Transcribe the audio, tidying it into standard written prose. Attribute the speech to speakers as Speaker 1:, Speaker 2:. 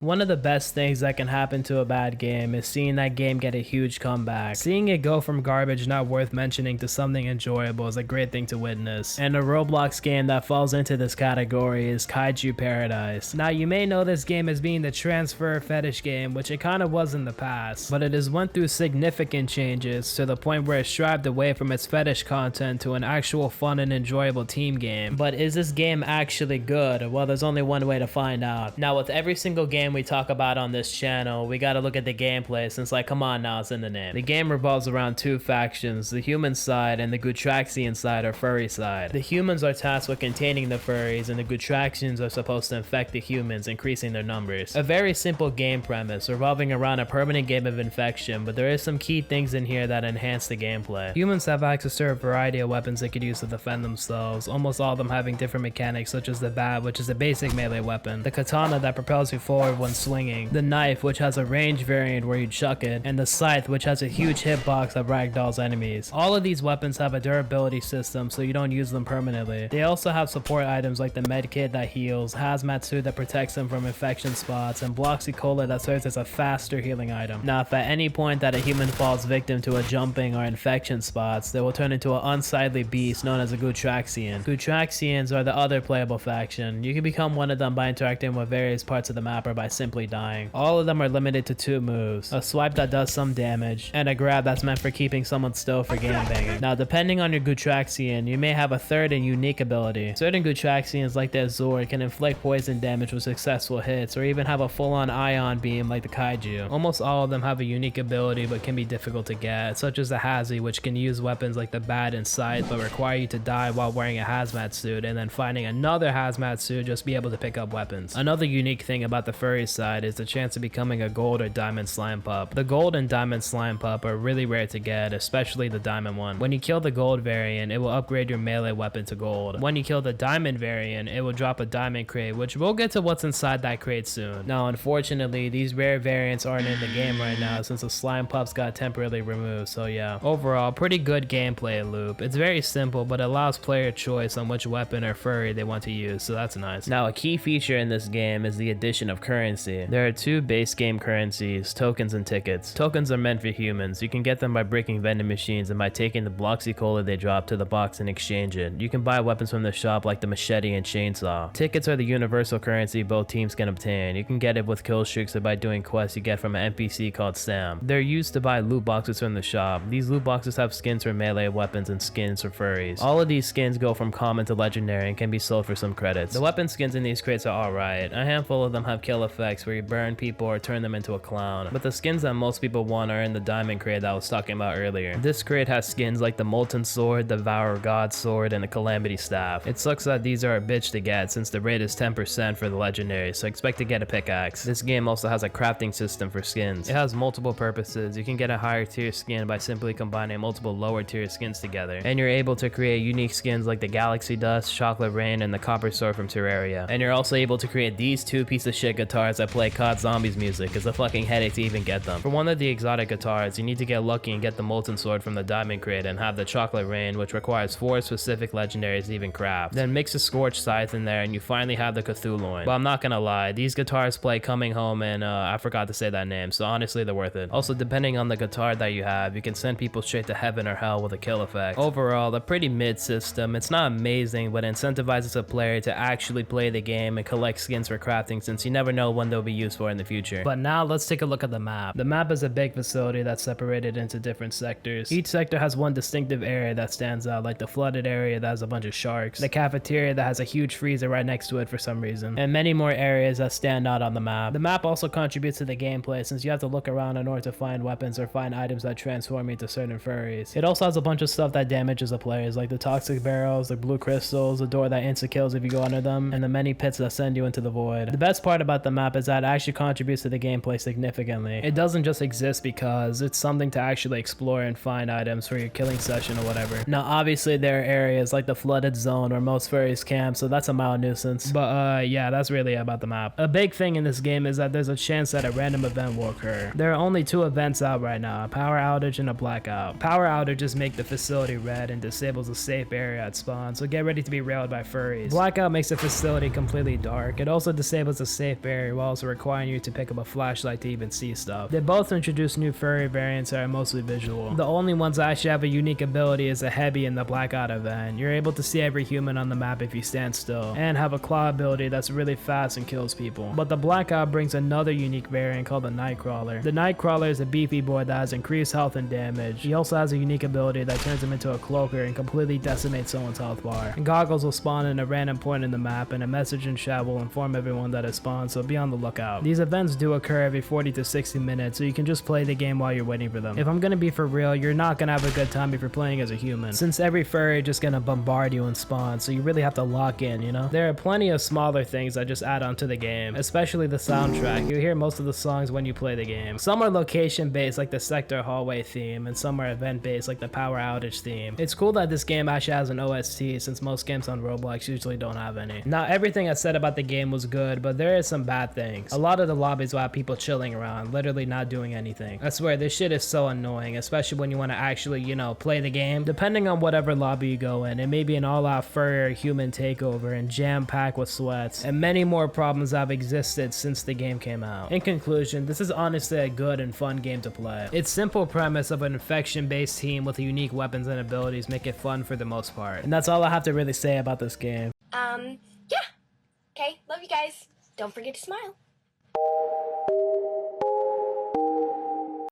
Speaker 1: One of the best things that can happen to a bad game is seeing that game get a huge comeback. Seeing it go from garbage not worth mentioning to something enjoyable is a great thing to witness. And a Roblox game that falls into this category is Kaiju Paradise. Now you may know this game as being the transfer fetish game, which it kind of was in the past, but it has went through significant changes to the point where it strived away from its fetish content to an actual fun and enjoyable team game. But is this game actually good? Well, there's only one way to find out. Now with every single game we talk about on this channel, we gotta look at the gameplay since, like, come on now, it's in the name. The game revolves around two factions, the human side and the Gutraxian side or furry side. The humans are tasked with containing the furries and the Gutraxians are supposed to infect the humans, increasing their numbers. A very simple game premise revolving around a permanent game of infection, but there is some key things in here that enhance the gameplay. Humans have access to a variety of weapons they could use to defend themselves, almost all of them having different mechanics, such as the bat, which is a basic melee weapon, the katana that propels you forward when swinging, the knife, which has a range variant where you chuck it, and the scythe, which has a huge hitbox that ragdolls enemies. All of these weapons have a durability system so you don't use them permanently. They also have support items like the medkit that heals, hazmat suit that protects them from infection spots, and bloxy-cola that serves as a faster healing item. Now if at any point that a human falls victim to a jumping or infection spots, they will turn into an unsightly beast known as a Gutraxian. Gutraxians are the other playable faction. You can become one of them by interacting with various parts of the map or by simply dying. All of them are limited to two moves, a swipe that does some damage, and a grab that's meant for keeping someone still for gangbanging. Now depending on your Gutraxian, you may have a third and unique ability. Certain Gutraxians like the Azor can inflict poison damage with successful hits, or even have a full-on ion beam like the Kaiju. Almost all of them have a unique ability but can be difficult to get, such as the Hazi, which can use weapons like the bat and scythe but require you to die while wearing a hazmat suit and then finding another hazmat suit just be able to pick up weapons. Another unique thing about the furry side is the chance of becoming a gold or diamond slime pup. The gold and diamond slime pup are really rare to get, especially the diamond one. When you kill the gold variant, it will upgrade your melee weapon to gold. When you kill the diamond variant, it will drop a diamond crate, which we'll get to what's inside that crate soon. Now unfortunately, these rare variants aren't in the game right now since the slime pups got temporarily removed, so yeah. Overall, pretty good gameplay loop. It's very simple, but allows player choice on which weapon or furry they want to use, so that's nice. Now a key feature in this game is the addition of currency. There are two base game currencies, tokens and tickets. Tokens are meant for humans. You can get them by breaking vending machines and by taking the bloxy-cola they drop to the box and exchange it. You can buy weapons from the shop like the machete and chainsaw. Tickets are the universal currency both teams can obtain. You can get it with kill streaks or by doing quests you get from an NPC called Sam. They're used to buy loot boxes from the shop. These loot boxes have skins for melee weapons and skins for furries. All of these skins go from common to legendary and can be sold for some credits. The weapon skins in these crates are alright. A handful of them have kill effects where you burn people or turn them into a clown, but the skins that most people want are in the diamond crate that I was talking about earlier. This crate has skins like the Molten Sword, the Devour God Sword, and the Calamity Staff. It sucks that these are a bitch to get since the rate is 10% for the legendary, so expect to get a pickaxe. This game also has a crafting system for skins. It has multiple purposes. You can get a higher tier skin by simply combining multiple lower tier skins together, and you're able to create unique skins like the Galaxy Dust, Chocolate Rain, and the Copper Sword from Terraria. And you're also able to create these two piece of shit guitars that play COD Zombies music. It's a fucking headache to even get them. For one of the exotic guitars, you need to get lucky and get the Molten Sword from the Diamond Crate and have the Chocolate Rain, which requires 4 specific legendaries to even craft. Then mix a Scorched Scythe in there and you finally have the Cthulhuoin. But I'm not gonna lie, these guitars play Coming Home and I forgot to say that name, so honestly they're worth it. Also, depending on the guitar that you have, you can send people straight to heaven or hell with a kill effect. Overall, a pretty mid system. It's not amazing, but incentivizes a player to actually play the game and collect skins for crafting since you never know when they'll be used for in the future. But now let's take a look at the map. The map is a big facility that's separated into different sectors. Each sector has one distinctive area that stands out, like the flooded area that has a bunch of sharks, the cafeteria that has a huge freezer right next to it for some reason, and many more areas that stand out on the map. The map also contributes to the gameplay since you have to look around in order to find weapons or find items that transform you into certain furries. It also has a bunch of stuff that damages the players, like the toxic barrels, the blue crystals, the door that insta-kills if you go under them, and the many pits that send you into the void. The best part about the map is that it actually contributes to the gameplay significantly. It doesn't just exist because it's something to actually explore and find items for your killing session or whatever. Now obviously there are areas like the flooded zone where most furries camp, so that's a mild nuisance. But yeah, that's really about the map. A big thing in this game is that there's a chance that a random event will occur. There are only 2 events out right now, a power outage and a blackout. Power outages make the facility red and disables a safe area at spawn, so get ready to be railed by furries. Blackout makes the facility completely dark. It also disables a safe barrier furry while also requiring you to pick up a flashlight to even see stuff. They both introduce new furry variants that are mostly visual. The only ones that actually have a unique ability is the Heavy and the Blackout event. You're able to see every human on the map if you stand still, and have a claw ability that's really fast and kills people. But the Blackout brings another unique variant called the Nightcrawler. The Nightcrawler is a beefy boy that has increased health and damage. He also has a unique ability that turns him into a cloaker and completely decimates someone's health bar. And goggles will spawn in a random point in the map, and a message in chat will inform everyone that it spawned, so be on the lookout. These events do occur every 40 to 60 minutes, so you can just play the game while you're waiting for them. If I'm gonna be for real, you're not gonna have a good time if you're playing as a human, since every furry just gonna bombard you and spawn, so you really have to lock in, you know? There are plenty of smaller things that just add on to the game, especially the soundtrack. You hear most of the songs when you play the game. Some are location based like the sector hallway theme, and some are event based like the power outage theme. It's cool that this game actually has an OST, since most games on Roblox usually don't have any. Now, everything I said about the game was good, but there is some bad things. A lot of the lobbies will have people chilling around, literally not doing anything. I swear, this shit is so annoying, especially when you want to actually, you know, play the game. Depending on whatever lobby you go in, it may be an all-out furry human takeover and jam-packed with sweats, and many more problems have existed since the game came out. In conclusion, this is honestly a good and fun game to play. Its simple premise of an infection-based team with unique weapons and abilities make it fun for the most part. And that's all I have to really say about this game.
Speaker 2: Yeah. Okay, love you guys. Don't forget to smile.